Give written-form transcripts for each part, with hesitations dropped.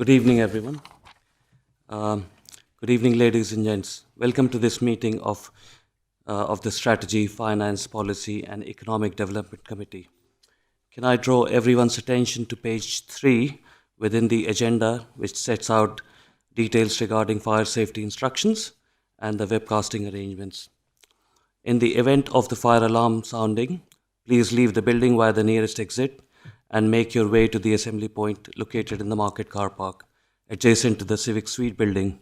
Good evening, everyone. Um, Good evening, ladies and gents. Welcome to this meeting of the Strategy, Finance, Policy, and Economic Development Committee. Can I draw everyone's attention to page 3 within the agenda, which sets out details regarding fire safety instructions and the webcasting arrangements. In the event of the fire alarm sounding, please leave the building via the nearest exit and make your way to the assembly point located in the market car park, adjacent to the Civic Suite building.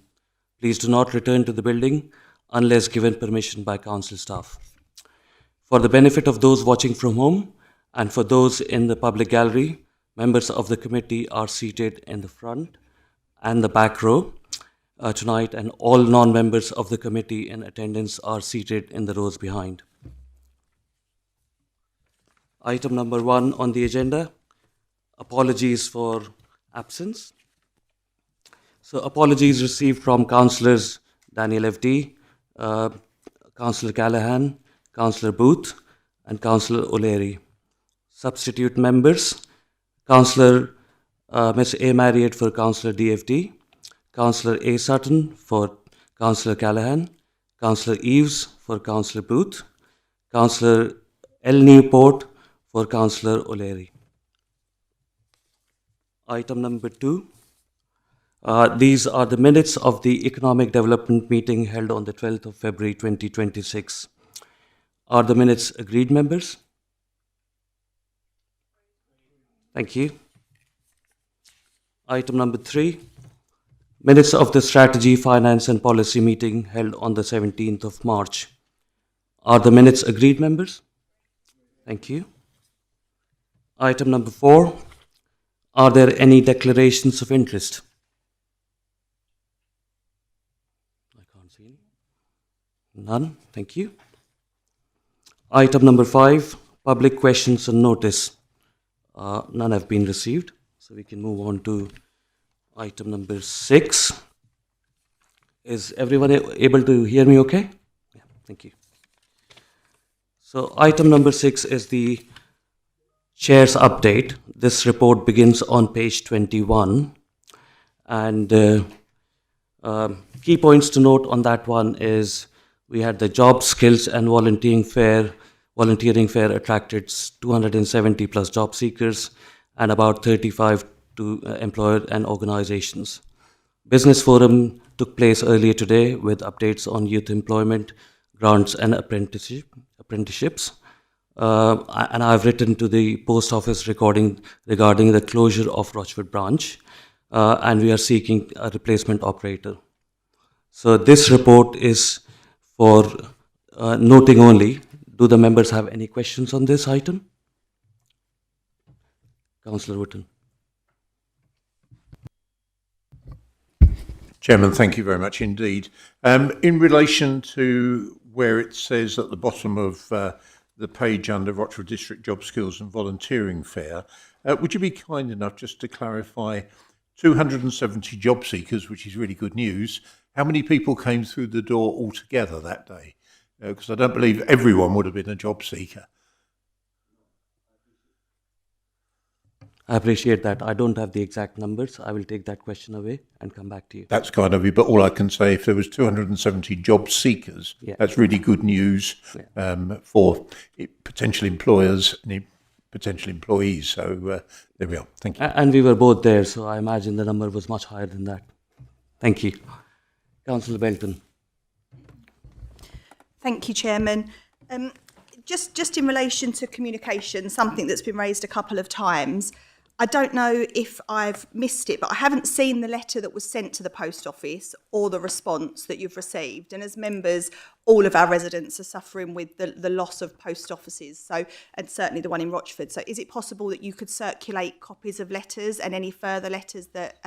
Please do not return to the building unless given permission by council staff. For the benefit of those watching from home and for those in the public gallery, members of the committee are seated in the front and the back row tonight, and all non-members of the committee in attendance are seated in the rows behind. Item number 1 on the agenda, apologies for absence. So apologies received from Councillors Daniel FD, Councillor Callahan, Councillor Booth, and Councillor O'Leary. Substitute members, Councillor Ms. A. Marriott for Councillor DFD, Councillor A. Sutton for Councillor Callahan, Councillor Eves for Councillor Booth, Councillor L. Newport for Councillor O'Leary. Item number 2. These are the minutes of the Economic Development meeting held on the 12th of February 2026. Are the minutes agreed, members? Thank you. Item number 3. Minutes of the Strategy, Finance and Policy meeting held on the 17th of March. Are the minutes agreed, members? Thank you. Item number 4. Are there any declarations of interest? I can't see any. None. Thank you. Item number 5. Public questions and notice. None have been received, so we can move on to item number 6. Is everyone able to hear me okay? Yeah, thank you. So item number 6 is the Chair's update. This report begins on page 21. And key points to note on that one is we had the job skills and volunteering fair attracted 270 plus job seekers and about 35 to employer and organizations. Business forum took place earlier today with updates on youth employment, grants and apprenticeships. And I've written to the post office regarding the closure of Rochford branch, and we are seeking a replacement operator. So this report is for noting only. Do the members have any questions on this item? Councillor Wotton. Chairman, thank you very much indeed. In relation to where it says at the bottom of the page under Rochford District Job Skills and Volunteering Fair, would you be kind enough just to clarify 270 job seekers, which is really good news. How many people came through the door altogether that day? Because I don't believe everyone would have been a job seeker. I appreciate that. I don't have the exact numbers. I will take that question away and come back to you. That's kind of you, but all I can say, if there was 270 job seekers, that's really good news for potential employers and potential employees. So there we are. Thank you. And we were both there, so I imagine the number was much higher than that. Thank you. Councillor Belton. Thank you, Chairman. Just in relation to communication, something that's been raised a couple of times. I don't know if I've missed it, but I haven't seen the letter that was sent to the post office or the response that you've received. And as members, all of our residents are suffering with the loss of post offices, and certainly the one in Rochford. So is it possible that you could circulate copies of letters and any further letters that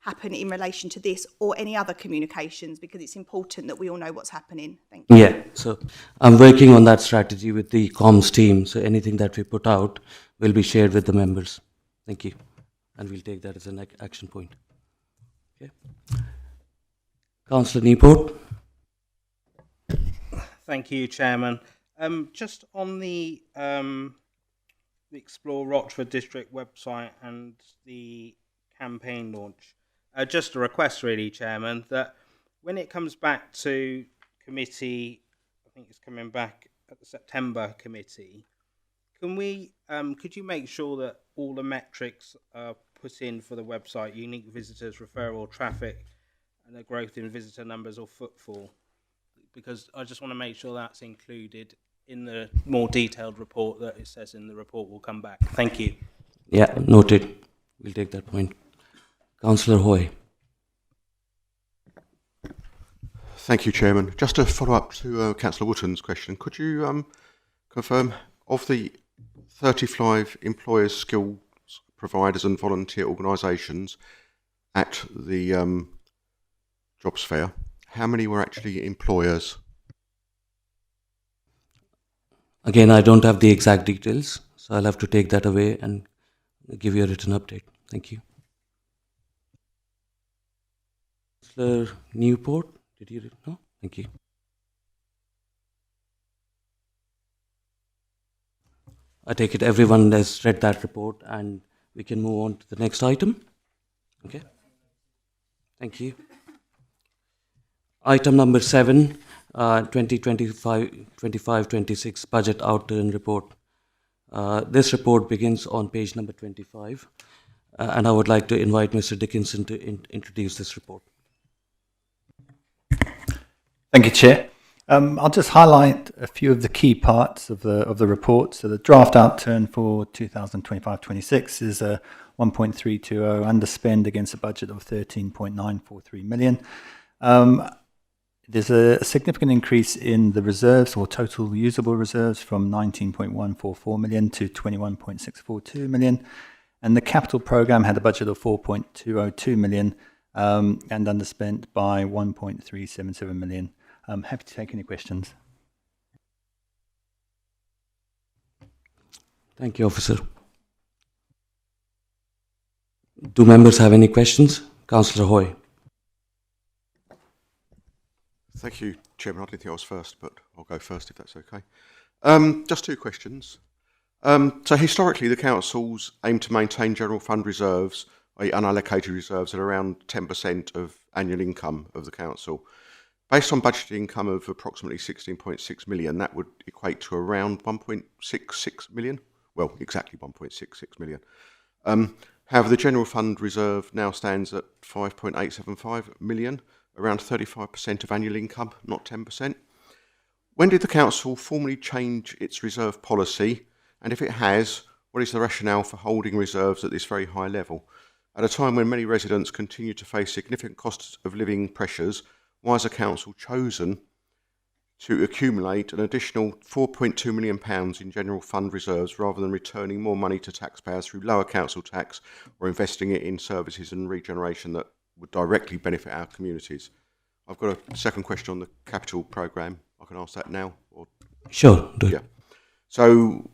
happen in relation to this or any other communications, because it's important that we all know what's happening? Thank you. Yeah, so I'm working on that strategy with the comms team. So anything that we put out will be shared with the members. Thank you. And we'll take that as an action point. Okay. Councillor Newport. Thank you, Chairman. Just on the Explore Rochford District website and the campaign launch. Just a request, really, Chairman, that when it comes back to committee, I think it's coming back at the September committee, could you make sure that all the metrics are put in for the website, unique visitors, referral traffic, and the growth in visitor numbers or footfall? Because I just want to make sure that's included in the more detailed report that it says in the report will come back. Thank you. Yeah, noted. We'll take that point. Councillor Hoy. Thank you, Chairman. Just to follow up to Councillor Wootton's question, could you confirm, of the 35 employers, skills providers and volunteer organisations at the jobs fair, how many were actually employers? Again, I don't have the exact details, so I'll have to take that away and give you a written update. Thank you. Councillor Newport, did you? No? Thank you. I take it everyone has read that report and we can move on to the next item. Okay. Thank you. Item number 7, 2025-26 Budget Outturn Report. This report begins on page number 25, and I would like to invite Mr. Dickinson to introduce this report. Thank you, Chair. I'll just highlight a few of the key parts of the report. So the draft outturn for 2025-26 is a 1.320 underspend against a budget of 13.943 million. There's a significant increase in the reserves or total usable reserves from 19.144 million to 21.642 million. And the capital program had a budget of 4.202 million and underspent by 1.377 million. I'm happy to take any questions. Thank you, Officer. Do members have any questions? Councillor Hoy. Thank you, Chairman. I didn't think I was first, but I'll go first if that's okay. Just two questions. So historically, the councils aim to maintain general fund reserves, i.e. unallocated reserves, at around 10% of annual income of the council. Based on budgeted income of approximately 16.6 million, that would equate to around 1.66 million. Well, exactly 1.66 million. However, the general fund reserve now stands at 5.875 million, around 35% of annual income, not 10%. When did the council formally change its reserve policy? And if it has, what is the rationale for holding reserves at this very high level? At a time when many residents continue to face significant costs of living pressures, why has the council chosen to accumulate an additional £4.2 million in general fund reserves rather than returning more money to taxpayers through lower council tax or investing it in services and regeneration that would directly benefit our communities? I've got a second question on the capital programme. I can ask that now? Or Sure, do it. yeah. So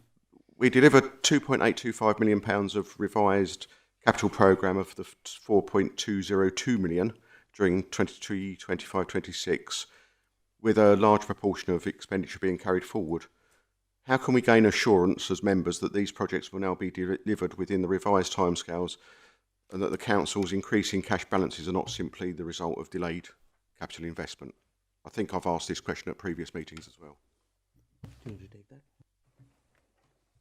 we delivered £2.825 million of revised capital programme of the 4.202 million during 23, 25, 26, with a large proportion of expenditure being carried forward. How can we gain assurance as members that these projects will now be delivered within the revised timescales and that the council's increasing cash balances are not simply the result of delayed capital investment? I think I've asked this question at previous meetings as well. Do you want to take that?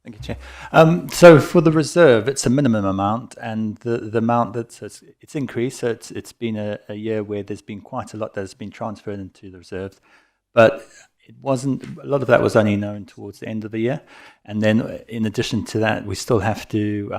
Thank you, Chair. So for the reserve, it's a minimum amount, and the amount it's increased. So it's been a year where there's been quite a lot that has been transferred into the reserves, but it wasn't. A lot of that was only known towards the end of the year, and then in addition to that, we still have to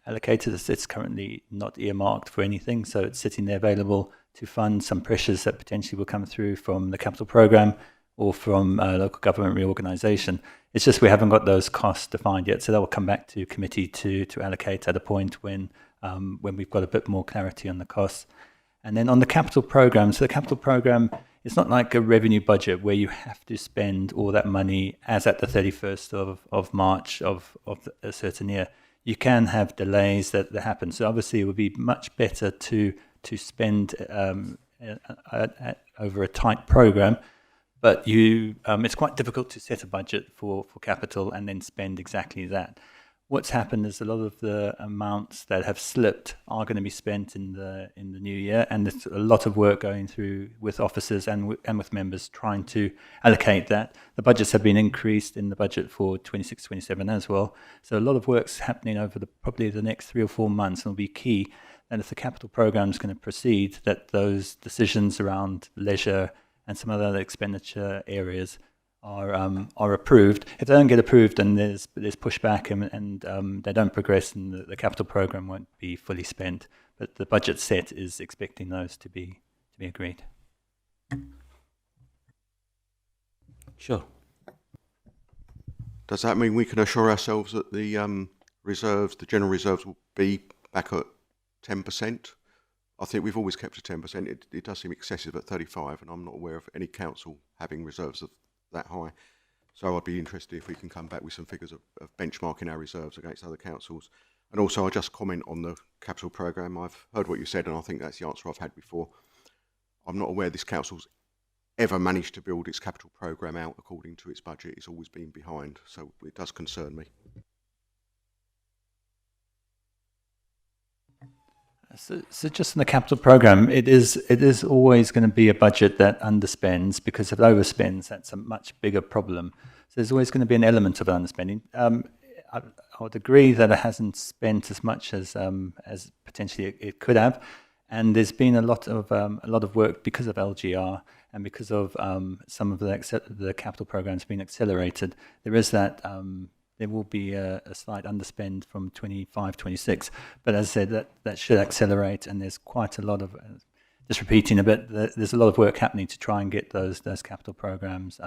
allocate it. It's currently not earmarked for anything, so it's sitting there available to fund some pressures that potentially will come through from the capital program or from local government reorganisation. It's just we haven't got those costs defined yet, so that will come back to committee to allocate at a point when we've got a bit more clarity on the costs. And then on the capital program, so the capital program, it's not like a revenue budget where you have to spend all that money as at the 31st of March of a certain year. You can have delays that happen. So obviously it would be much better to spend over a tight program. But it's quite difficult to set a budget for capital and then spend exactly that. what's happened is a lot of the amounts that have slipped are going to be spent in the new year, and there's a lot of work going through with officers and with members trying to allocate that. The budgets have been increased in the budget for 26-27 as well, so a lot of work's happening over probably the next 3 or 4 months, and will be key. And if the capital programme is going to proceed, that those decisions around leisure and some other expenditure areas are approved. If they don't get approved, then there's pushback and they don't progress, and the capital programme won't be fully spent. But the budget set is expecting those to be agreed. Sure. Does that mean we can assure ourselves that the reserves, the general reserves, will be back at 10%? I think we've always kept to 10%. It does seem excessive at 35, and I'm not aware of any council having reserves of that high. So I'd be interested if we can come back with some figures of benchmarking our reserves against other councils. And also, I'll just comment on the capital programme. I've heard what you said, and I think that's the answer I've had before. I'm not aware this council's ever managed to build its capital programme out according to its budget. It's always been behind, so it does concern me. So just in the capital programme, it is always going to be a budget that underspends, because if it overspends, that's a much bigger problem. So there's always going to be an element of underspending. I would agree that it hasn't spent as much as potentially it could have, and there's been a lot of work because of LGR and because of some of the capital programmes being accelerated. There is that. There will be a slight underspend from 25-26, but as I said, that should accelerate, and there's quite a lot of, just repeating a bit, there's a lot of work happening to try and get those capital programmes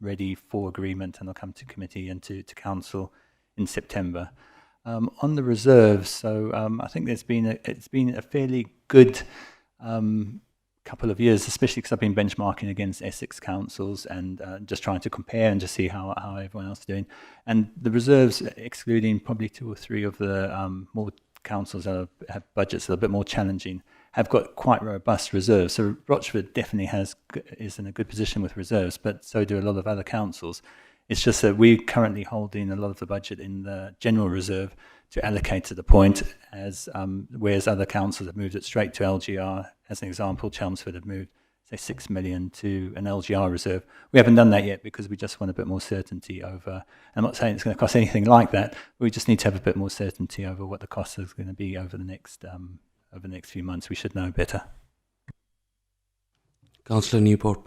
ready for agreement, and they'll come to committee and to council in September. On the reserves, so I think it's been a fairly good couple of years, especially because I've been benchmarking against Essex councils and just trying to compare and just see how everyone else is doing. And the reserves, excluding probably 2 or 3 of the more councils that have budgets that are a bit more challenging, have got quite robust reserves. So Rochford definitely is in a good position with reserves, but so do a lot of other councils. It's just that we're currently holding a lot of the budget in the general reserve to allocate to the point, whereas other councils have moved it straight to LGR. As an example, Chelmsford have moved, say, 6 million to an LGR reserve. We haven't done that yet because we just want a bit more certainty over. I'm not saying it's going to cost anything like that, but we just need to have a bit more certainty over what the cost is going to be over the next few months. We should know better. Councillor Newport.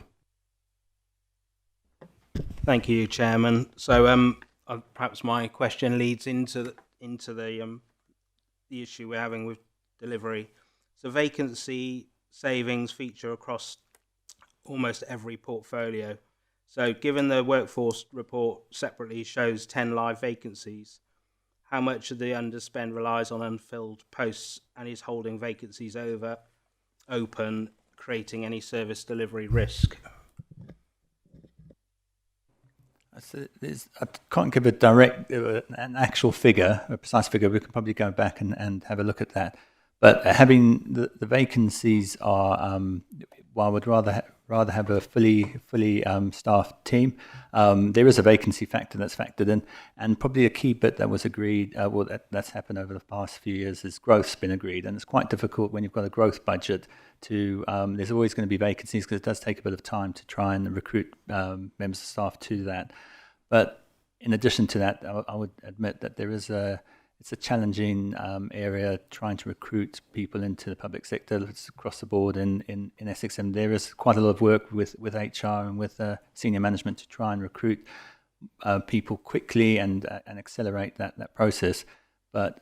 Thank you, Chairman. So perhaps my question leads into the issue we're having with delivery. So vacancy savings feature across almost every portfolio. So given the workforce report separately shows 10 live vacancies, how much of the underspend relies on unfilled posts and is holding vacancies open, creating any service delivery risk? I can't give a direct, an actual figure, a precise figure. We can probably go back and have a look at that. But having the vacancies are, while we'd rather have a fully staffed team, there is a vacancy factor that's factored in, and probably a key bit that was agreed, that's happened over the past few years, is growth's been agreed, and it's quite difficult when you've got a growth budget to. There's always going to be vacancies because it does take a bit of time to try and recruit members of staff to that. But in addition to that, I would admit that it's a challenging area trying to recruit people into the public sector. It's across the board in Essex, and there is quite a lot of work with HR and with senior management to try and recruit people quickly and accelerate that process. But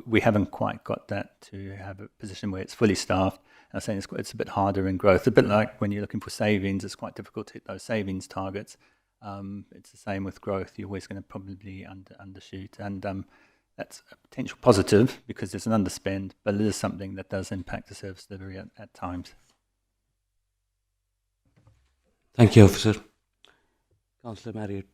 we haven't quite got that to have a position where it's fully staffed. I'm saying it's a bit harder in growth. A bit like when you're looking for savings, it's quite difficult to hit those savings targets. It's the same with growth. You're always going to probably undershoot, and that's a potential positive because there's an underspend, but it is something that does impact the service delivery at times. Thank you, Officer. Councillor Marriott.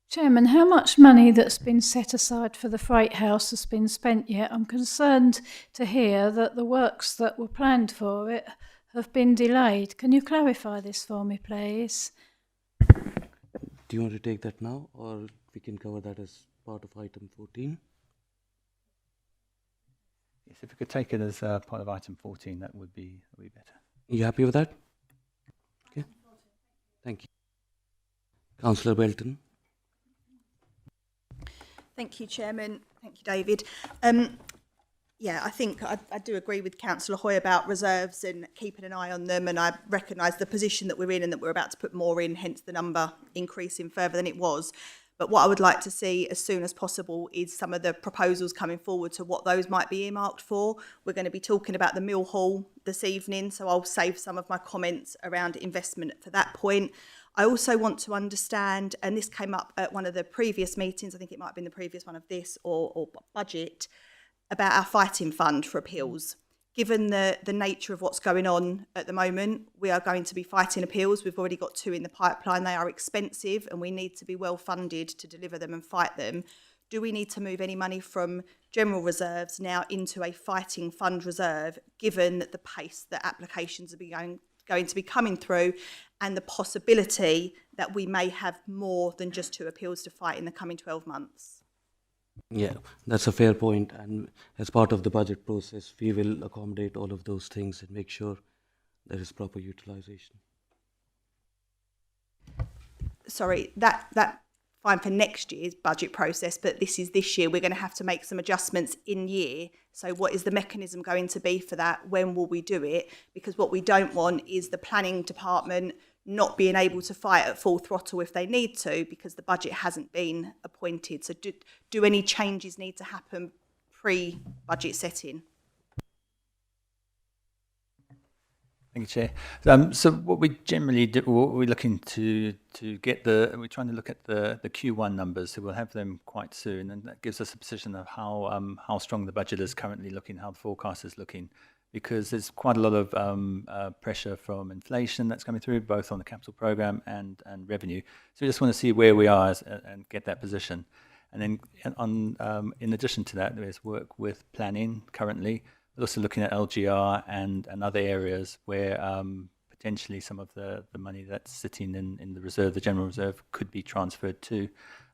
Chairman, how much money that's been set aside for the Freight House has been spent yet? I'm concerned to hear that the works that were planned for it have been delayed. Can you clarify this for me, please? Do you want to take that now, or we can cover that as part of item 14? Yes, if we could take it as part of item 14, that would be better. You happy with that? Okay. Thank you. Councillor Belton. Thank you, Chairman. Thank you, David. Yeah, I think I do agree with Councillor Hoy about reserves and keeping an eye on them, and I recognise the position that we're in and that we're about to put more in, hence the number increasing further than it was. But what I would like to see as soon as possible is some of the proposals coming forward to what those might be earmarked for. We're going to be talking about the Mill Hall this evening, so I'll save some of my comments around investment for that point. I also want to understand, and this came up at one of the previous meetings, I think it might have been the previous one of this or budget, about our fighting fund for appeals. Given the nature of what's going on at the moment, we are going to be fighting appeals. We've already got 2 in the pipeline. They are expensive and we need to be well funded to deliver them and fight them. Do we need to move any money from general reserves now into a fighting fund reserve, given the pace that applications are going to be coming through and the possibility that we may have more than just 2 appeals to fight in the coming 12 months? Yeah, that's a fair point, and as part of the budget process, we will accommodate all of those things and make sure there is proper utilisation. Sorry, that fine for next year's budget process, but this is this year. We're going to have to make some adjustments in year. So what is the mechanism going to be for that? When will we do it? Because what we don't want is the planning department not being able to fight at full throttle if they need to, because the budget hasn't been appointed. So do any changes need to happen pre-budget setting? Thank you, Chair. So what we generally do, what we're looking to get we're trying to look at the Q1 numbers, so we'll have them quite soon, and that gives us a position of how strong the budget is currently looking, how the forecast is looking, because there's quite a lot of pressure from inflation that's coming through, both on the capital programme and revenue. So we just want to see where we are and get that position. And then in addition to that, there is work with planning currently, but also looking at LGR and other areas where potentially some of the money that's sitting in the reserve, the general reserve, could be transferred to.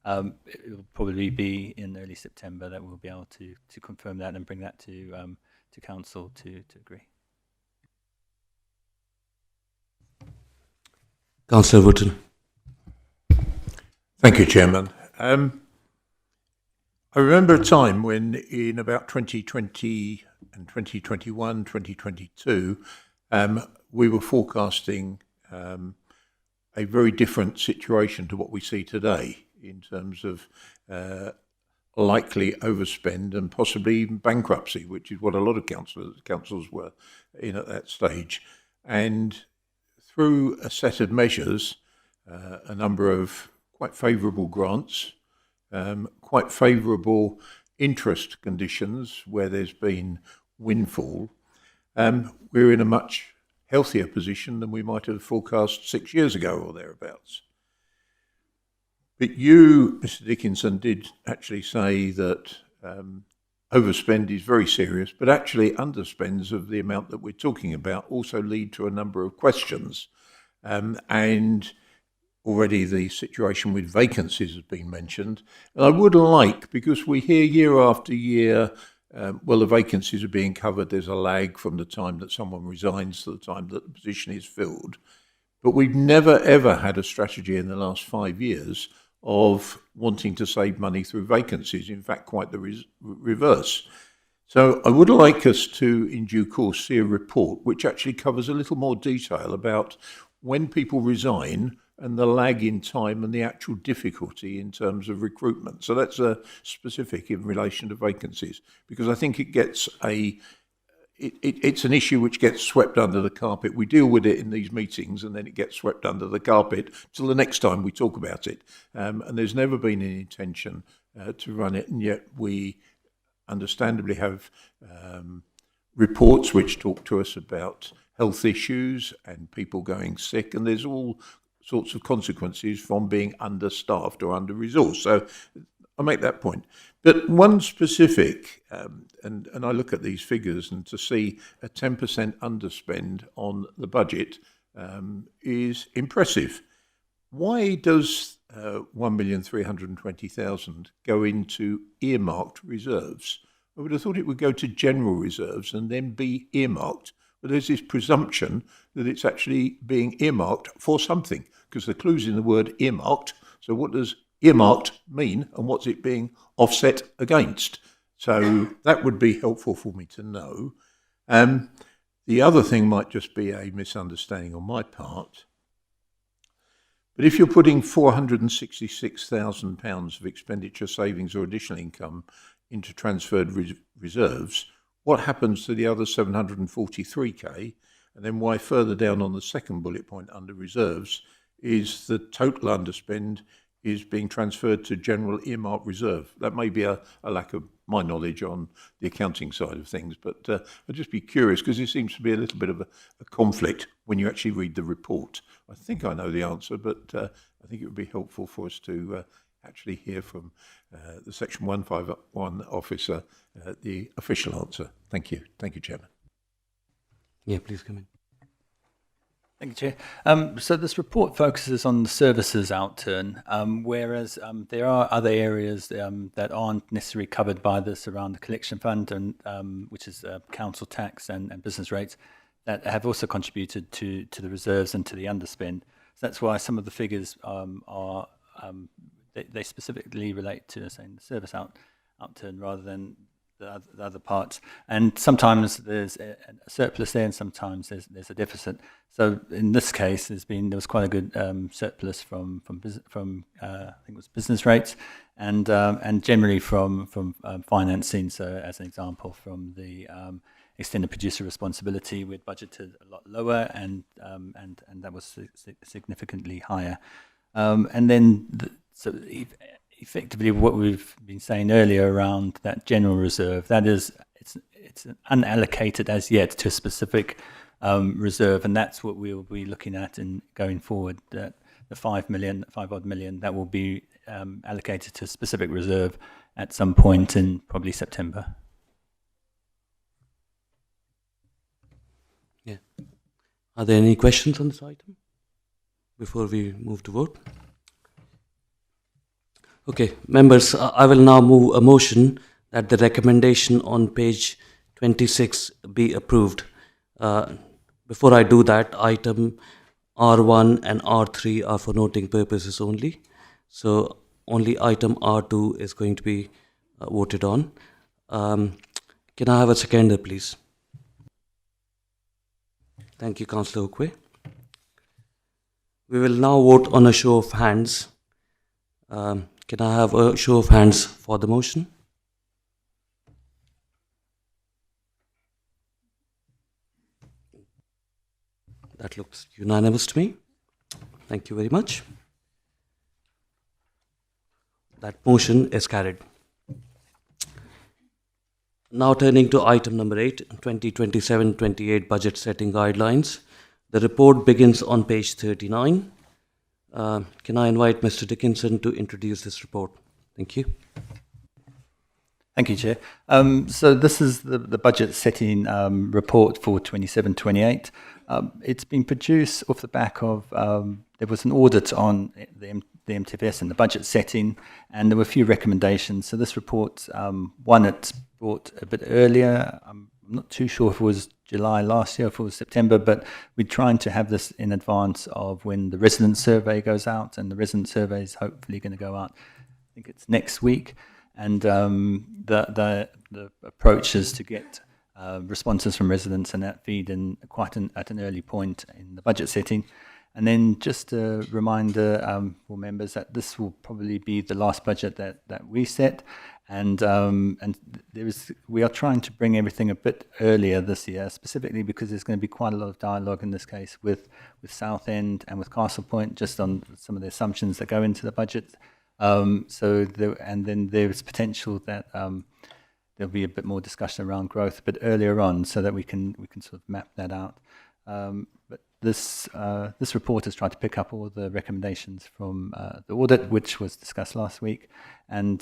It will probably be in early September that we'll be able to confirm that and bring that to council to agree. Councillor Wooten. Thank you, Chairman. I remember a time when in about 2020 and 2021, 2022, we were forecasting a very different situation to what we see today in terms of likely overspend and possibly even bankruptcy, which is what a lot of councils were in at that stage. And through a set of measures, a number of quite favourable grants, quite favourable interest conditions where there's been windfall, we're in a much healthier position than we might have forecast 6 years ago or thereabouts. But you, Mr. Dickinson, did actually say that overspend is very serious, but actually underspends of the amount that we're talking about also lead to a number of questions. And already the situation with vacancies has been mentioned. And I would like, because we hear year after year, well, the vacancies are being covered, there's a lag from the time that someone resigns to the time that the position is filled. But we've never, ever had a strategy in the last 5 years of wanting to save money through vacancies. In fact, quite the reverse. So I would like us to, in due course, see a report which actually covers a little more detail about when people resign and the lag in time and the actual difficulty in terms of recruitment. So that's a specific in relation to vacancies, because I think it gets it's an issue which gets swept under the carpet. We deal with it in these meetings and then it gets swept under the carpet till the next time we talk about it. And there's never been any intention to run it, and yet we understandably have reports which talk to us about health issues and people going sick, and there's all sorts of consequences from being understaffed or under-resourced. So I'll make that point. But one specific, and I look at these figures, and to see a 10% underspend on the budget is impressive. Why does 1,320,000 go into earmarked reserves. I would have thought it would go to general reserves and then be earmarked. But there's this presumption that it's actually being earmarked for something, because the clue's in the word earmarked. So what does earmarked mean, and what's it being offset against? So that would be helpful for me to know. The other thing might just be a misunderstanding on my part. But if you're putting £466,000 of expenditure savings or additional income into transferred reserves, what happens to the other 743k? And then why further down on the second bullet point under reserves is the total underspend is being transferred to general earmark reserve. That may be a lack of my knowledge on the accounting side of things, but I'd just be curious because there seems to be a little bit of a conflict when you actually read the report. I think I know the answer, but I think it would be helpful for us to actually hear from the Section 151 officer the official answer. Thank you. Thank you, Chairman. Yeah, please come in. Thank you, Chair. So this report focuses on the services outturn, whereas there are other areas that aren't necessarily covered by this around the collection fund, and which is council tax and business rates, that have also contributed to the reserves and to the underspend. So that's why some of the figures are they specifically relate to, saying, the service outturn rather than the other parts. And sometimes there's a surplus there, and sometimes there's a deficit. So in this case, there was quite a good surplus from I think it was business rates, and generally from financing. So as an example, from the extended producer responsibility, we'd budgeted a lot lower, and that was significantly higher. And then effectively, what we've been saying earlier around that general reserve, that is, it's unallocated as yet to a specific reserve, and that's what we'll be looking at in going forward. That the 5 odd million, that will be allocated to a specific reserve at some point in probably September. Yeah. Are there any questions on this item before we move to vote? Okay, members, I will now move a motion that the recommendation on page 26 be approved. Before I do that, item R1 and R3 are for noting purposes only. So only item R2 is going to be voted on. Can I have a seconder, please? Thank you, Councillor Ukwe. We will now vote on a show of hands. Can I have a show of hands for the motion? That looks unanimous to me. Thank you very much. That motion is carried. Now turning to item number 8, 2027-28 budget setting guidelines. The report begins on page 39. Can I invite Mr. Dickinson to introduce this report? Thank you. Thank you, Chair. So this is the budget setting report for 27-28. It's been produced off the back of, there was an audit on the MTFS and the budget setting, and there were a few recommendations. So this report, one it's brought a bit earlier. I'm not too sure if it was July last year, if it was September, but we're trying to have this in advance of when the resident survey goes out, and the resident survey is hopefully going to go out, I think it's next week. And the approach is to get responses from residents and that feed in at an early point in the budget setting. And then just a reminder for members that this will probably be the last budget that we set, and we are trying to bring everything a bit earlier this year, specifically because there's going to be quite a lot of dialogue in this case with Southend and with Castle Point, just on some of the assumptions that go into the budget. And then there's potential that there'll be a bit more discussion around growth a bit earlier on, so that we can sort of map that out. But this report has tried to pick up all the recommendations from the audit, which was discussed last week, and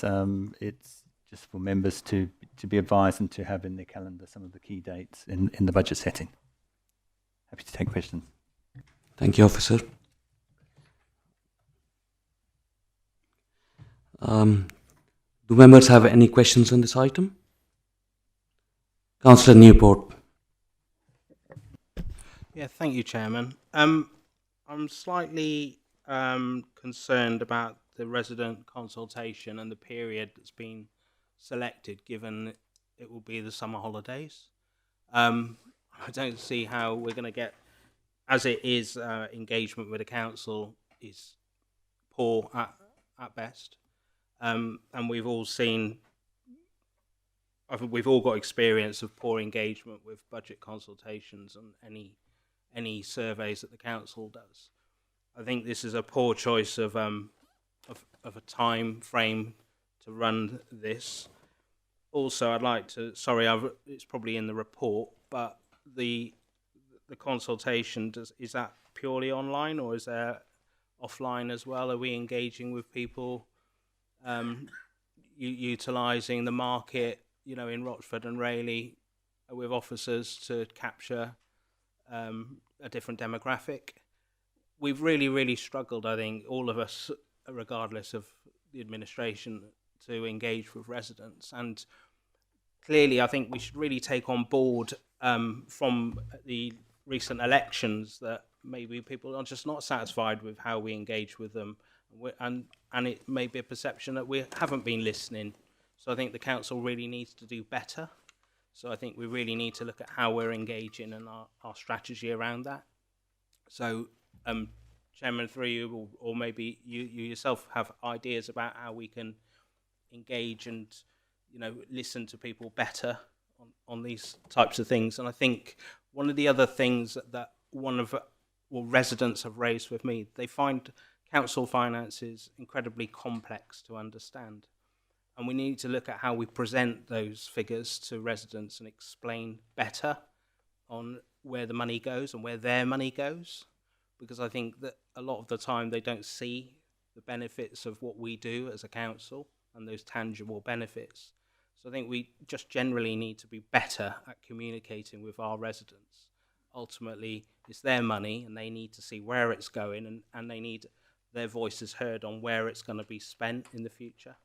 it's just for members to be advised and to have in their calendar some of the key dates in the budget setting. Happy to take questions. Thank you, Officer. Members, I will now move a motion that the recommendation on page 26 be approved. Before I do that, item R1 and R3 are for noting purposes only. So only item R2 is going to be voted on. Can I have a seconder, please? Thank you, Chair. Do members have any questions on this item? Councillor Newport. Yeah, thank you, Chairman. I'm slightly concerned about the resident consultation and the period that's been selected, given it will be the summer holidays. I don't see how we're going to get, as it is, engagement with the council is poor at best. And we've all seen, we've all got experience of poor engagement with budget consultations and any surveys that the council does. I think this is a poor choice of a time frame to run this. Also, I'd like to, sorry, it's probably in the report, but the consultation, is that purely online or is there offline as well? Are we engaging with people, utilising the market, in Rochford and Rayleigh with officers to capture a different demographic? We've really struggled, I think, all of us, regardless of the administration, to engage with residents. And clearly, I think we should really take on board from the recent elections that maybe people are just not satisfied with how we engage with them. And it may be a perception that we haven't been listening. So I think the council really needs to do better. So I think we really need to look at how we're engaging and our strategy around that. So, Chairman, through you, or maybe you yourself have ideas about how we can engage and, listen to people better on these types of things. And I think one of the other things that residents have raised with me, they find council finances incredibly complex to understand. And we need to look at how we present those figures to residents and explain better on where the money goes and where their money goes. Because I think that a lot of the time they don't see the benefits of what we do as a council and those tangible benefits. So I think we just generally need to be better at communicating with our residents. Ultimately, it's their money and they need to see where it's going and they need their voices heard on where it's going to be spent in the future.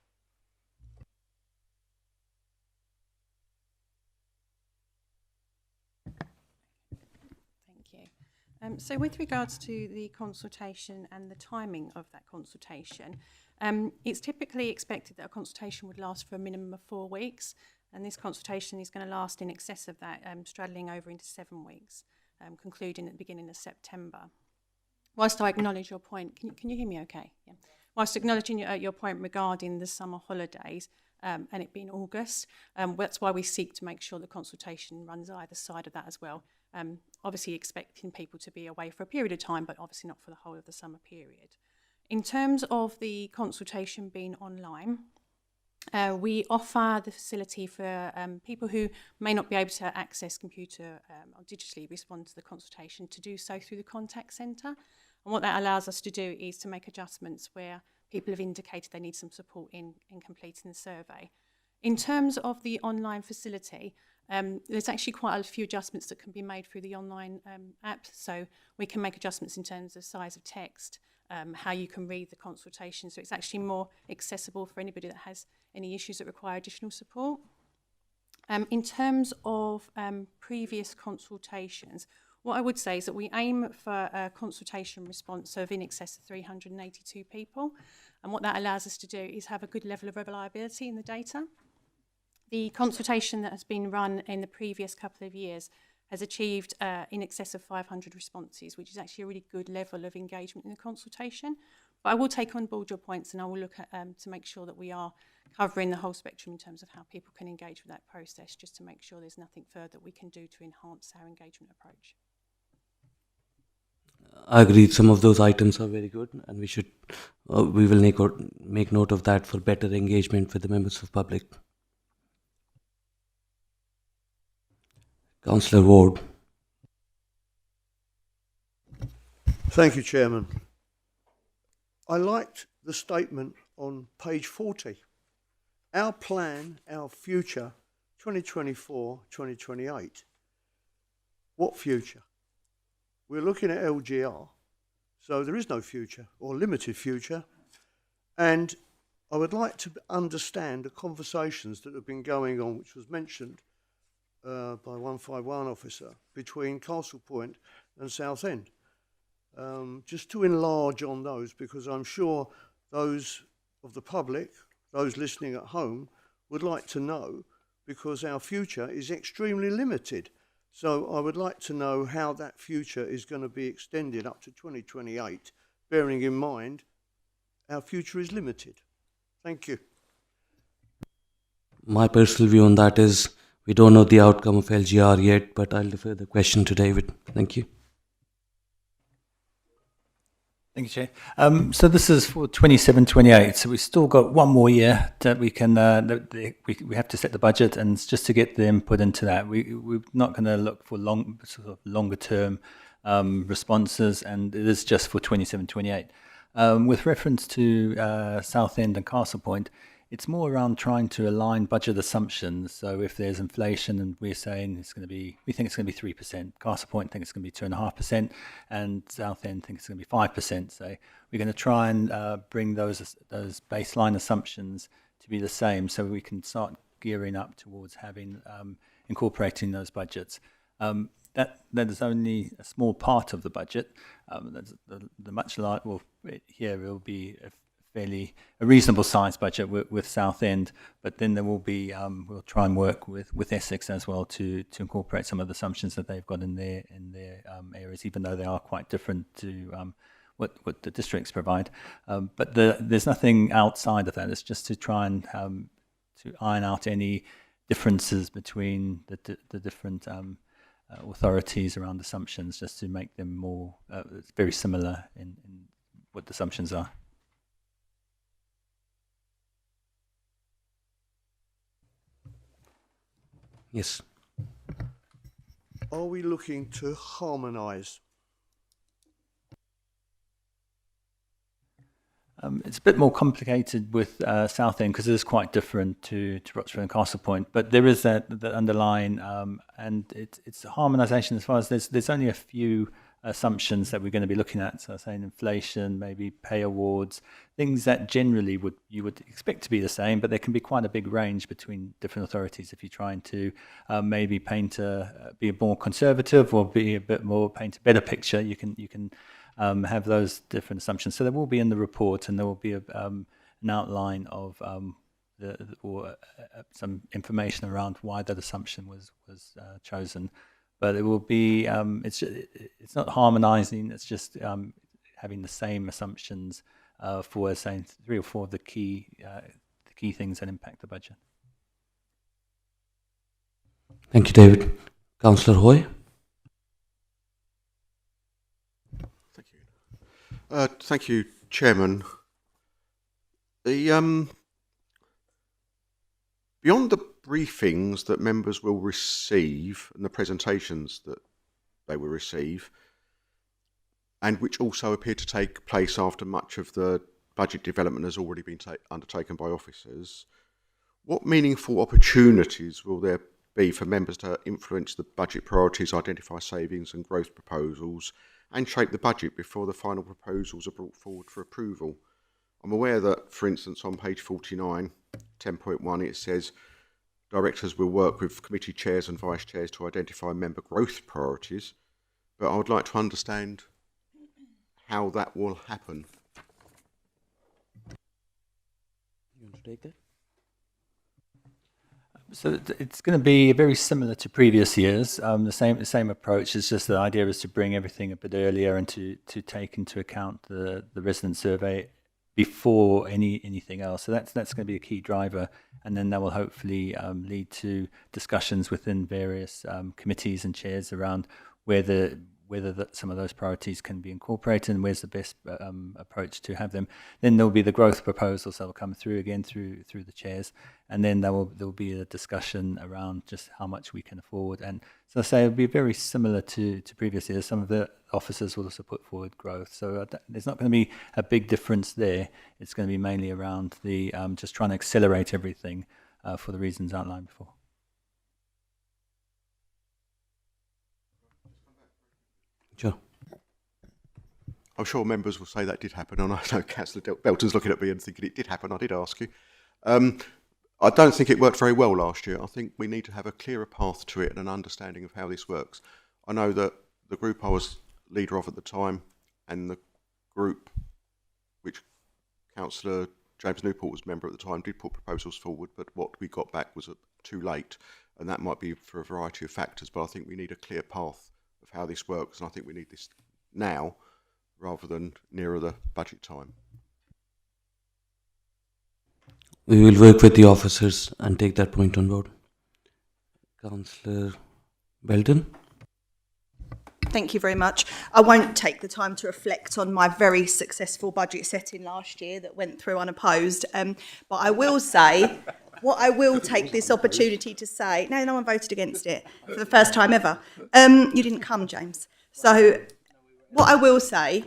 Thank you. So with regards to the consultation and the timing of that consultation, it's typically expected that a consultation would last for a minimum of 4 weeks, and this consultation is going to last in excess of that, straddling over into 7 weeks, concluding at the beginning of September. Whilst I acknowledge your point, can you hear me okay? Yeah. Whilst acknowledging your point regarding the summer holidays, and it being August, that's why we seek to make sure the consultation runs either side of that as well. Obviously expecting people to be away for a period of time, but obviously not for the whole of the summer period. In terms of the consultation being online, we offer the facility for people who may not be able to access computer or digitally respond to the consultation to do so through the contact centre. And what that allows us to do is to make adjustments where people have indicated they need some support in completing the survey. In terms of the online facility, there's actually quite a few adjustments that can be made through the online app. So we can make adjustments in terms of size of text, how you can read the consultation. So it's actually more accessible for anybody that has any issues that require additional support. In terms of previous consultations, what I would say is that we aim for a consultation response of in excess of 382 people. And what that allows us to do is have a good level of reliability in the data. The consultation that has been run in the previous couple of years has achieved in excess of 500 responses, which is actually a really good level of engagement in the consultation. But I will take on board your points and I will look at to make sure that we are covering the whole spectrum in terms of how people can engage with that process, just to make sure there's nothing further we can do to enhance our engagement approach. I agree. Some of those items are very good, and we will make note of that for better engagement with the members of public. Councillor Ward. Thank you, Chairman. I liked the statement on page 40. Our plan, our future, 2024, 2028. What future? We're looking at LGR, so there is no future or limited future. And I would like to understand the conversations that have been going on, which was mentioned by 151 officer, between Castle Point and Southend. Just to enlarge on those, because I'm sure those of the public, those listening at home, would like to know, because our future is extremely limited. So I would like to know how that future is going to be extended up to 2028, bearing in mind our future is limited. Thank you. My personal view on that is we don't know the outcome of LGR yet, but I'll defer the question to David. Thank you. Thank you, Chair. So this is for 27-28. So we've still got one more year that we can we have to set the budget, and it's just to get the input into that. We're not going to look for longer term responses, and it is just for 27-28. With reference to Southend and Castle Point, it's more around trying to align budget assumptions. So if there's inflation and we're saying we think it's going to be 3%, Castle Point think it's going to be 2.5%, and Southend think it's going to be 5%. So we're going to try and bring those baseline assumptions to be the same, so we can start gearing up towards having incorporating those budgets. That is only a small part of the budget. The much larger, well, here it will be a reasonable sized budget with Southend, but then there will be we'll try and work with Essex as well to incorporate some of the assumptions that they've got in their areas, even though they are quite different to what the districts provide. But there's nothing outside of that. It's just to try and to iron out any differences between the different authorities around assumptions, just to make them more very similar in what the assumptions are. Yes. Are we looking to harmonise? It's a bit more complicated with Southend because it is quite different to Rochford and Castle Point, but there is that underlying, and it's a harmonisation as far as there's only a few assumptions that we're going to be looking at. So saying inflation, maybe pay awards, things that generally you would expect to be the same, but there can be quite a big range between different authorities if you're trying to maybe be more conservative or be a bit more paint a better picture. You can have those different assumptions. So there will be in the report, and there will be an outline of some information around why that assumption was chosen. But it will be it's not harmonising. It's just having the same assumptions for saying 3 or 4 of the key things that impact the budget. Thank you, David. Councillor Hoy. Thank you, Chairman. Beyond the briefings that members will receive and the presentations that they will receive, and which also appear to take place after much of the budget development has already been undertaken by officers, what meaningful opportunities will there be for members to influence the budget priorities, identify savings and growth proposals, and shape the budget before the final proposals are brought forward for approval? I'm aware that, for instance, on page 49, 10.1, it says directors will work with committee chairs and vice chairs to identify member growth priorities, but I would like to understand how that will happen. You want to take that? So it's going to be very similar to previous years. The same approach. It's just the idea is to bring everything a bit earlier and to take into account the resident survey before anything else. So that's going to be a key driver, and then that will hopefully lead to discussions within various committees and chairs around whether some of those priorities can be incorporated and where's the best approach to have them. Then there'll be the growth proposals that will come through again through the chairs, and then there will be a discussion around just how much we can afford. And so I say it'll be very similar to previous years. Some of the officers will also put forward growth, so there's not going to be a big difference there. It's going to be mainly around the just trying to accelerate everything for the reasons outlined before. Sure. I'm sure members will say that did happen, and I know Councillor Belton's looking at me and thinking it did happen. I did ask you. I don't think it worked very well last year. I think we need to have a clearer path to it and an understanding of how this works. I know that the group I was leader of at the time and the group which Councillor James Newport was member at the time did put proposals forward, but what we got back was too late, and that might be for a variety of factors, but I think we need a clear path of how this works, and I think we need this now rather than nearer the budget time. We will work with the officers and take that point on board. Councillor Belton? Thank you very much. I won't take the time to reflect on my very successful budget setting last year that went through unopposed. But I will say, what I will take this opportunity to say, no one voted against it for the first time ever. You didn't come, James. So what I will say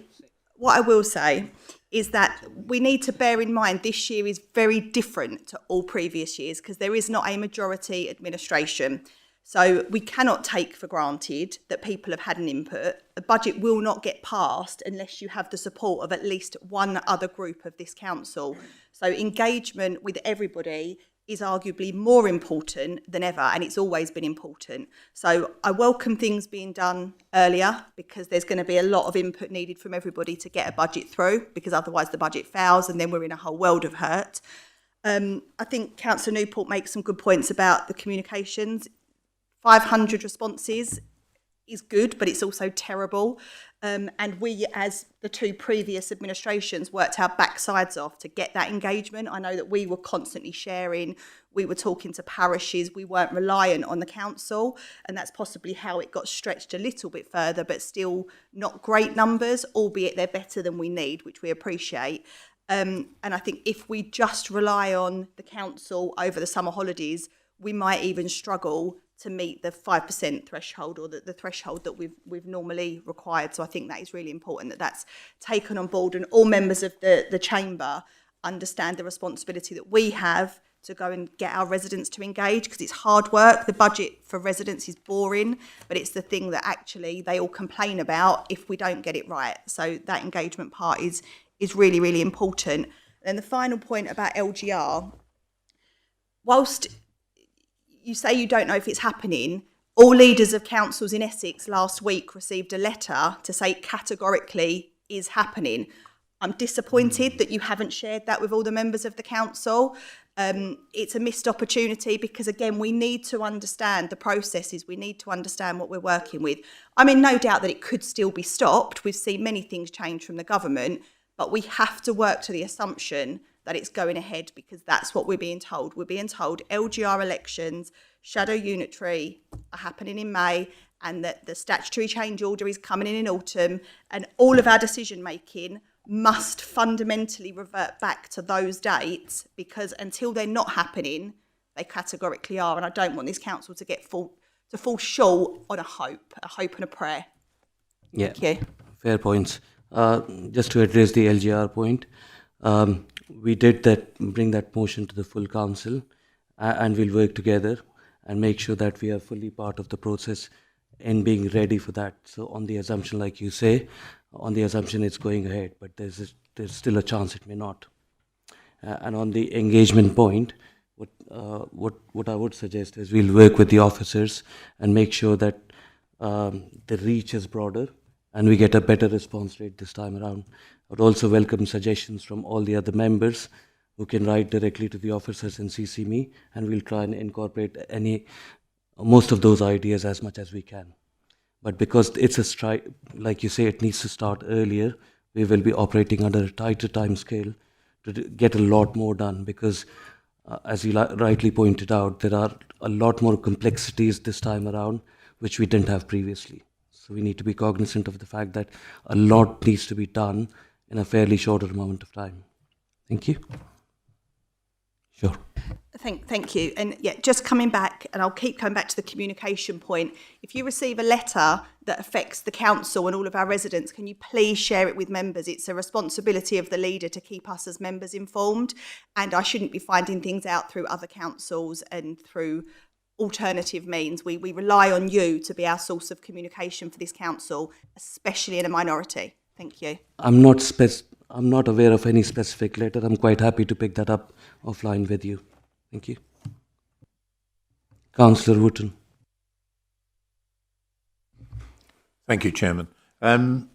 is that we need to bear in mind this year is very different to all previous years because there is not a majority administration. So we cannot take for granted that people have had an input. A budget will not get passed unless you have the support of at least one other group of this council. So engagement with everybody is arguably more important than ever, and it's always been important. So I welcome things being done earlier because there's going to be a lot of input needed from everybody to get a budget through, because otherwise the budget fails and then we're in a whole world of hurt. I think Councillor Newport makes some good points about the communications. 500 responses is good, but it's also terrible. And we, as the two previous administrations, worked our backsides off to get that engagement. I know that we were constantly sharing, we were talking to parishes, we weren't reliant on the council, and that's possibly how it got stretched a little bit further, but still not great numbers, albeit they're better than we need, which we appreciate. And I think if we just rely on the council over the summer holidays, we might even struggle to meet the 5% threshold or the threshold that we've normally required. So I think that is really important that that's taken on board and all members of the chamber understand the responsibility that we have to go and get our residents to engage, because it's hard work. The budget for residents is boring, but it's the thing that actually they all complain about if we don't get it right. So that engagement part is really, really important. And then the final point about LGR, whilst you say you don't know if it's happening, all leaders of councils in Essex last week received a letter to say categorically is happening. I'm disappointed that you haven't shared that with all the members of the council. It's a missed opportunity because, again, we need to understand the processes. We need to understand what we're working with. I'm in no doubt that it could still be stopped. We've seen many things change from the government, but we have to work to the assumption that it's going ahead because that's what we're being told. We're being told LGR elections, shadow unitary are happening in May, and that the statutory change order is coming in autumn, and all of our decision making must fundamentally revert back to those dates, because until they're not happening, they categorically are. And I don't want this council to fall short on a hope and a prayer. Yeah, Thank you. fair points. Just to address the LGR point, we did bring that motion to the full council, and we'll work together and make sure that we are fully part of the process and being ready for that. So on the assumption, like you say, on the assumption it's going ahead, but there's still a chance it may not. And on the engagement point, what I would suggest is we'll work with the officers and make sure that the reach is broader and we get a better response rate this time around. I would also welcome suggestions from all the other members who can write directly to the officers and CC me, and we'll try and incorporate most of those ideas as much as we can. But because it's a strike, like you say, it needs to start earlier, we will be operating under a tighter time scale to get a lot more done, because as you rightly pointed out, there are a lot more complexities this time around, which we didn't have previously. So we need to be cognizant of the fact that a lot needs to be done in a fairly shorter amount of time. Thank you. Sure. Thank you. And yeah, just coming back, and I'll keep coming back to the communication point. If you receive a letter that affects the council and all of our residents, can you please share it with members? It's a responsibility of the leader to keep us as members informed, and I shouldn't be finding things out through other councils and through alternative means. We rely on you to be our source of communication for this council, especially in a minority. Thank you. I'm not aware of any specific letter. I'm quite happy to pick that up offline with you. Thank you. Councillor Wooten. Thank you, Chairman. The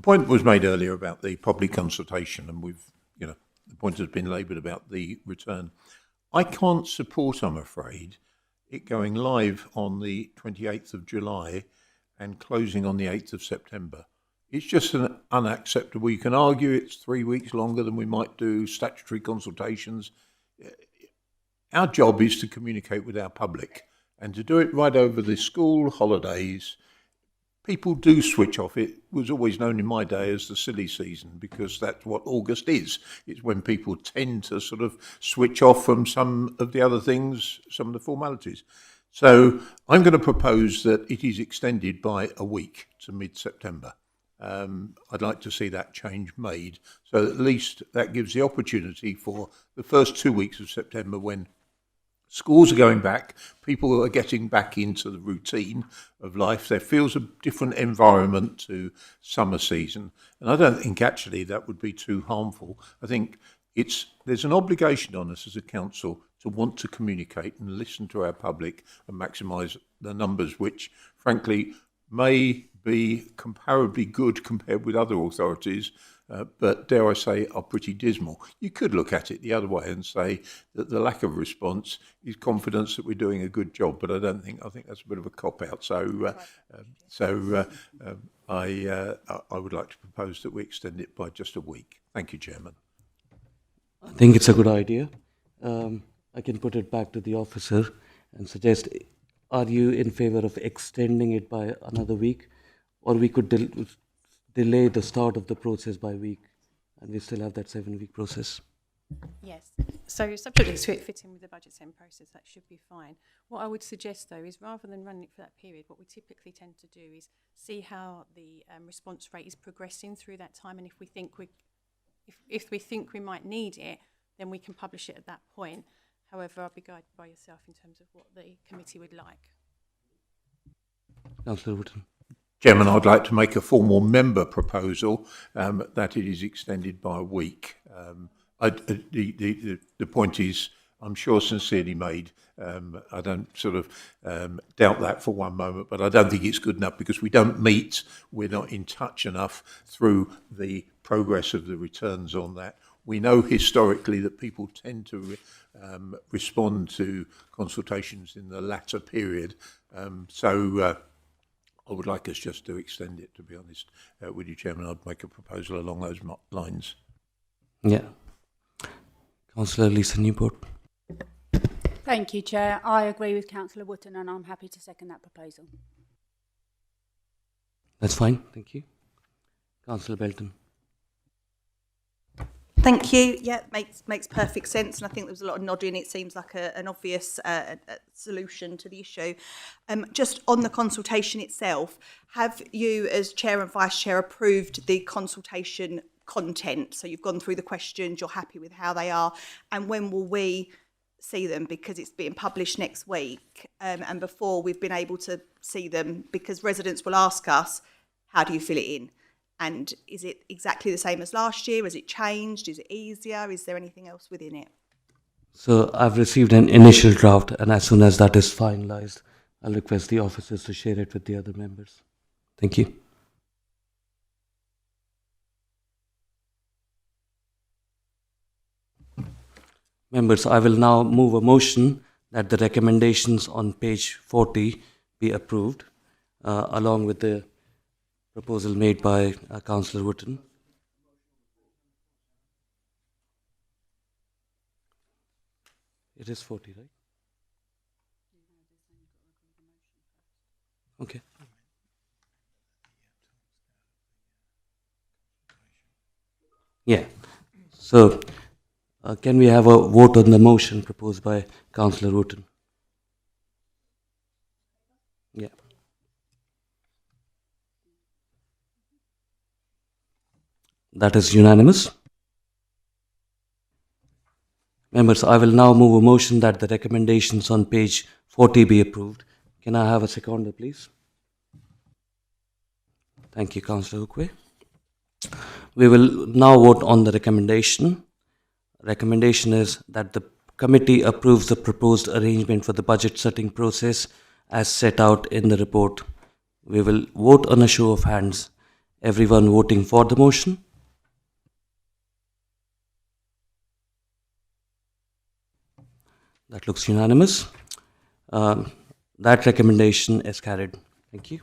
point was made earlier about the public consultation, and the point has been laboured about the return. I can't support, I'm afraid, it going live on the 28th of July and closing on the 8th of September. It's just unacceptable. You can argue it's 3 weeks longer than we might do statutory consultations. Our job is to communicate with our public and to do it right over the school holidays. People do switch off. It was always known in my day as the silly season because that's what August is. It's when people tend to sort of switch off from some of the other things, some of the formalities. So I'm going to propose that it is extended by a week to mid-September. I'd like to see that change made. So at least that gives the opportunity for the first 2 weeks of September when schools are going back, people are getting back into the routine of life. There feels a different environment to summer season. And I don't think actually that would be too harmful. I think there's an obligation on us as a council to want to communicate and listen to our public and maximise the numbers, which frankly may be comparably good compared with other authorities, but dare I say are pretty dismal. You could look at it the other way and say that the lack of response is confidence that we're doing a good job, but I think that's a bit of a cop-out. So I would like to propose that we extend it by just a week. Thank you, Chairman. I think it's a good idea. I can put it back to the officer and suggest, are you in favour of extending it by another week? Or we could delay the start of the process by a week and we still have that 7-week process. Yes. So subject to it fitting with the budget send process, that should be fine. What I would suggest, though, is rather than running it for that period, what we typically tend to do is see how the response rate is progressing through that time, and if we think we might need it, then we can publish it at that point. However, I'll be guided by yourself in terms of what the committee would like. Councillor Wooten. Chairman, I'd like to make a formal member proposal that it is extended by a week. The point is, I'm sure, sincerely made. I don't sort of doubt that for one moment, but I don't think it's good enough because we don't meet, we're not in touch enough through the progress of the returns on that. We know historically that people tend to respond to consultations in the latter period. So I would like us just to extend it, to be honest with you, Chairman. I'd make a proposal along those lines. Yeah. Councillor Lisa Newport. Thank you, Chair. I agree with Councillor Wooten and I'm happy to second that proposal. That's fine. Thank you. Councillor Belton. Thank you. Yeah, makes perfect sense, and I think there was a lot of nodding. It seems like an obvious solution to the issue. Just on the consultation itself, have you, as Chair and Vice Chair, approved the consultation content? So you've gone through the questions, you're happy with how they are, and when will we see them? Because it's being published next week, and before we've been able to see them, because residents will ask us, how do you fill it in? And is it exactly the same as last year? Has it changed? Is it easier? Is there anything else within it? So I've received an initial draft, and as soon as that is finalised, I'll request the officers to share it with the other members. Thank you. Members, I will now move a motion that the recommendations on page 40 be approved, along with the proposal made by Councillor Wooten. It is 40, right? Okay. Yeah. So, can we have a vote on the motion proposed by Councillor Wooten? Yeah. That is unanimous. Members, I will now move a motion that the recommendations on page 40 be approved. Can I have a seconder, please? Thank you, Councillor Hookway. We will now vote on the recommendation. Recommendation is that the committee approves the proposed arrangement for the budget setting process as set out in the report. We will vote on a show of hands. Everyone voting for the motion? That looks unanimous. That recommendation is carried. Thank you.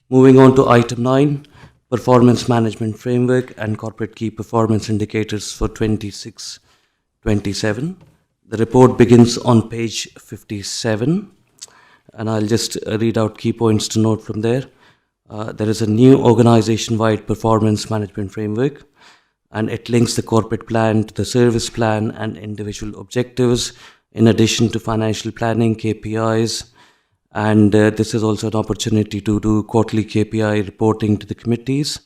Moving on to item 9, Performance Management Framework and Corporate Key Performance Indicators for 26-27. The report begins on page 57, and I'll just read out key points to note from there. There is a new organization-wide performance management framework, and it links the corporate plan to the service plan and individual objectives, in addition to financial planning, KPIs, and this is also an opportunity to do quarterly KPI reporting to the committees,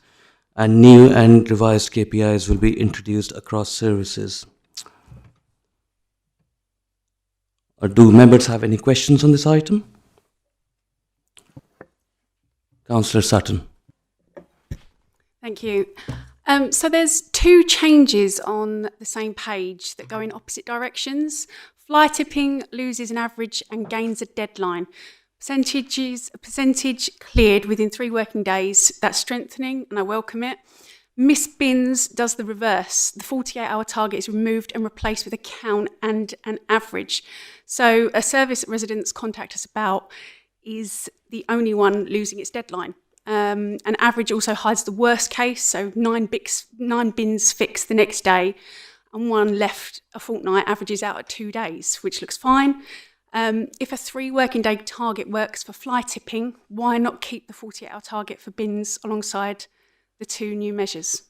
and new and revised KPIs will be introduced across services. Do members have any questions on this item? Councillor Sutton. Thank you. So there's two changes on the same page that go in opposite directions. Fly tipping loses an average and gains a deadline. Percentage cleared within 3 working days. That's strengthening, and I welcome it. Miss Bins does the reverse. The 48-hour target is removed and replaced with a count and an average. So a service that residents contact us about is the only one losing its deadline. An average also hides the worst case, so 9 bins fixed the next day, and 1 left a fortnight, averages out at 2 days, which looks fine. If a 3 working day target works for fly tipping, why not keep the 48-hour target for bins alongside the 2 new measures?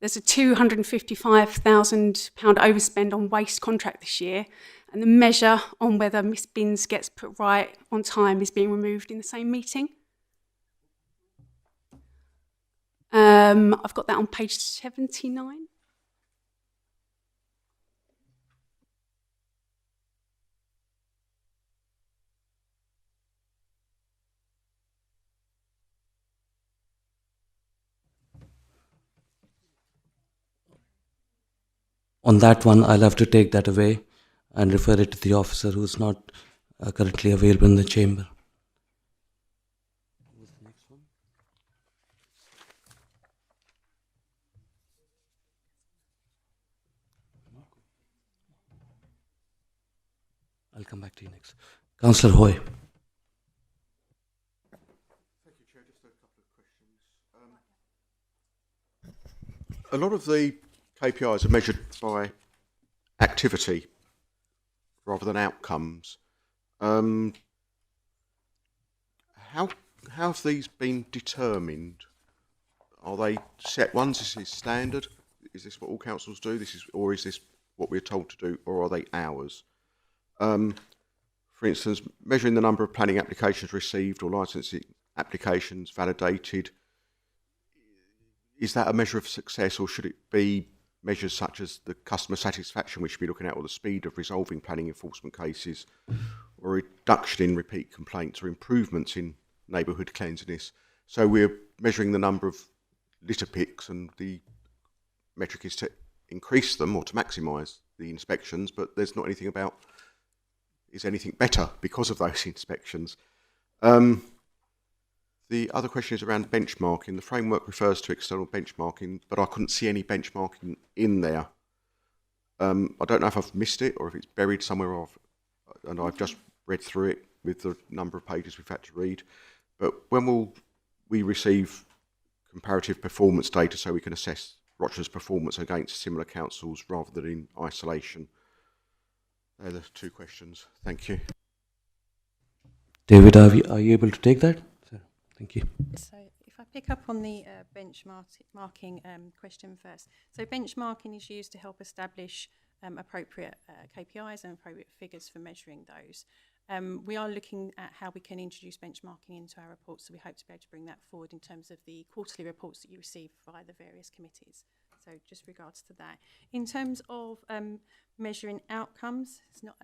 There's a £255,000 overspend on waste contract this year, and the measure on whether Miss Bins gets put right on time is being removed in the same meeting. I've got that on page 79. On that one, I'll have to take that away and refer it to the officer who's not currently available in the chamber. I'll come back to you next. Councillor Hoy. Thank you, Chair. Just a couple of questions. A lot of the KPIs are measured by activity rather than outcomes. How have these been determined? Are they set ones? Is this standard? Is this what all councils do? Or is this what we're told to do? Or are they ours? For instance, measuring the number of planning applications received or licensing applications validated, is that a measure of success, or should it be measures such as the customer satisfaction we should be looking at, or the speed of resolving planning enforcement cases, or reduction in repeat complaints, or improvements in neighbourhood cleanliness? So we're measuring the number of litter picks, and the metric is to increase them or to maximise the inspections, but there's not anything about is anything better because of those inspections. The other question is around benchmarking. The framework refers to external benchmarking, but I couldn't see any benchmarking in there. I don't know if I've missed it or if it's buried somewhere, and I've just read through it with the number of pages we've had to read. But when will we receive comparative performance data so we can assess Rochester's performance against similar councils rather than in isolation? They're the 2 questions. Thank you. David, are you able to take that? Thank you. So if I pick up on the benchmarking question first. So benchmarking is used to help establish appropriate KPIs and appropriate figures for measuring those. We are looking at how we can introduce benchmarking into our reports, so we hope to be able to bring that forward in terms of the quarterly reports that you receive via the various committees. So just regards to that. In terms of measuring outcomes, it's not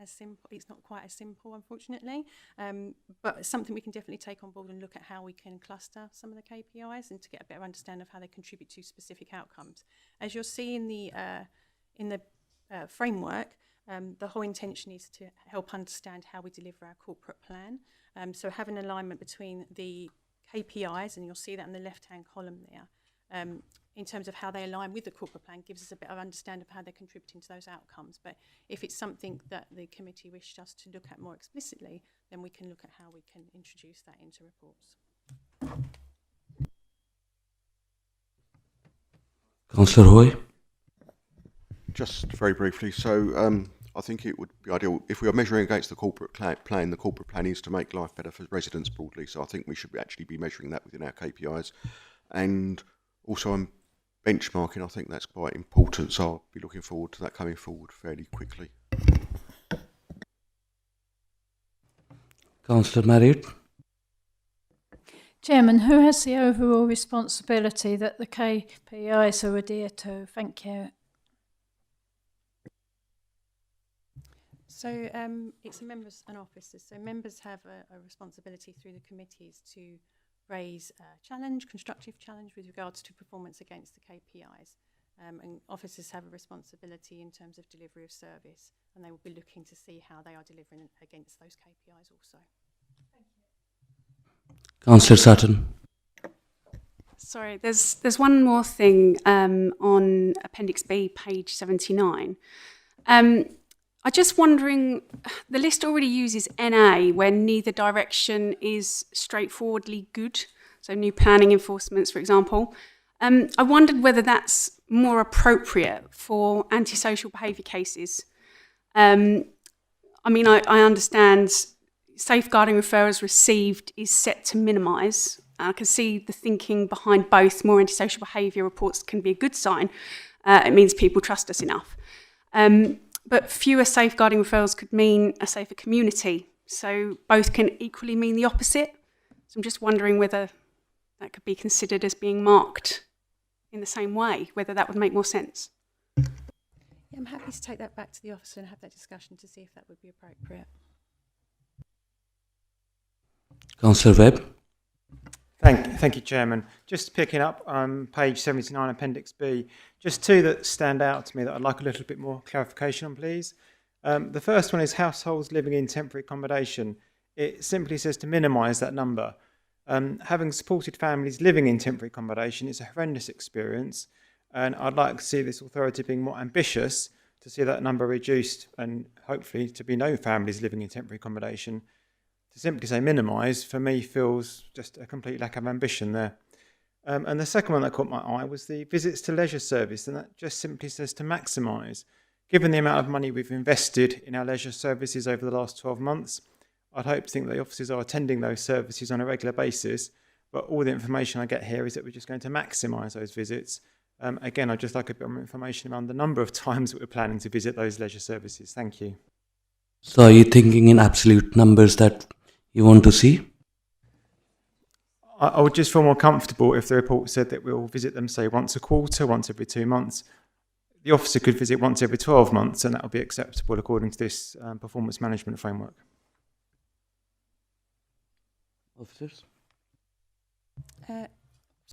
as simple. It's not quite as simple, unfortunately. But it's something we can definitely take on board and look at how we can cluster some of the KPIs and to get a better understanding of how they contribute to specific outcomes. As you'll see in the framework, the whole intention is to help understand how we deliver our corporate plan. So having alignment between the KPIs, and you'll see that in the left-hand column there, in terms of how they align with the corporate plan, gives us a better understanding of how they're contributing to those outcomes. But if it's something that the committee wished us to look at more explicitly, then we can look at how we can introduce that into reports. Councillor Hoy. Just very briefly, so I think it would be ideal if we are measuring against the corporate plan. The corporate plan is to make life better for residents broadly, so I think we should actually be measuring that within our KPIs. And also on benchmarking, I think that's quite important, so I'll be looking forward to that coming forward fairly quickly. Councillor Marriott. Chairman, who has the overall responsibility that the KPIs are adhered to? Thank you. So it's members and officers. So members have a responsibility through the committees to raise a constructive challenge with regards to performance against the KPIs. And officers have a responsibility in terms of delivery of service, and they will be looking to see how they are delivering against those KPIs also. Councillor Sutton. Sorry, there's one more thing on Appendix B, page 79. I'm just wondering, the list already uses NA where neither direction is straightforwardly good, so new planning enforcements, for example. I wondered whether that's more appropriate for antisocial behaviour cases. I mean, I understand safeguarding referrals received is set to minimise. I can see the thinking behind both. More antisocial behaviour reports can be a good sign. It means people trust us enough. But fewer safeguarding referrals could mean a safer community. So both can equally mean the opposite. So I'm just wondering whether that could be considered as being marked in the same way, whether that would make more sense. Yeah, I'm happy to take that back to the officer and have that discussion to see if that would be appropriate. Councillor Webb. Thank you, Chairman. Just picking up on page 79, Appendix B, just two that stand out to me that I'd like a little bit more clarification on, please. The first one is households living in temporary accommodation. It simply says to minimise that number. Having supported families living in temporary accommodation, it's a horrendous experience, and I'd like to see this authority being more ambitious to see that number reduced and hopefully to be no families living in temporary accommodation. To simply say minimise, for me, feels just a complete lack of ambition there. And the second one that caught my eye was the visits to leisure service, and that just simply says to maximise. Given the amount of money we've invested in our leisure services over the last 12 months, I'd hope to think that the officers are attending those services on a regular basis, but all the information I get here is that we're just going to maximise those visits. Again, I'd just like a bit more information around the number of times that we're planning to visit those leisure services. Thank you. So are you thinking in absolute numbers that you want to see? I would just feel more comfortable if the report said that we'll visit them, say, once a quarter, once every 2 months. The officer could visit once every 12 months, and that would be acceptable according to this performance management framework. Officers?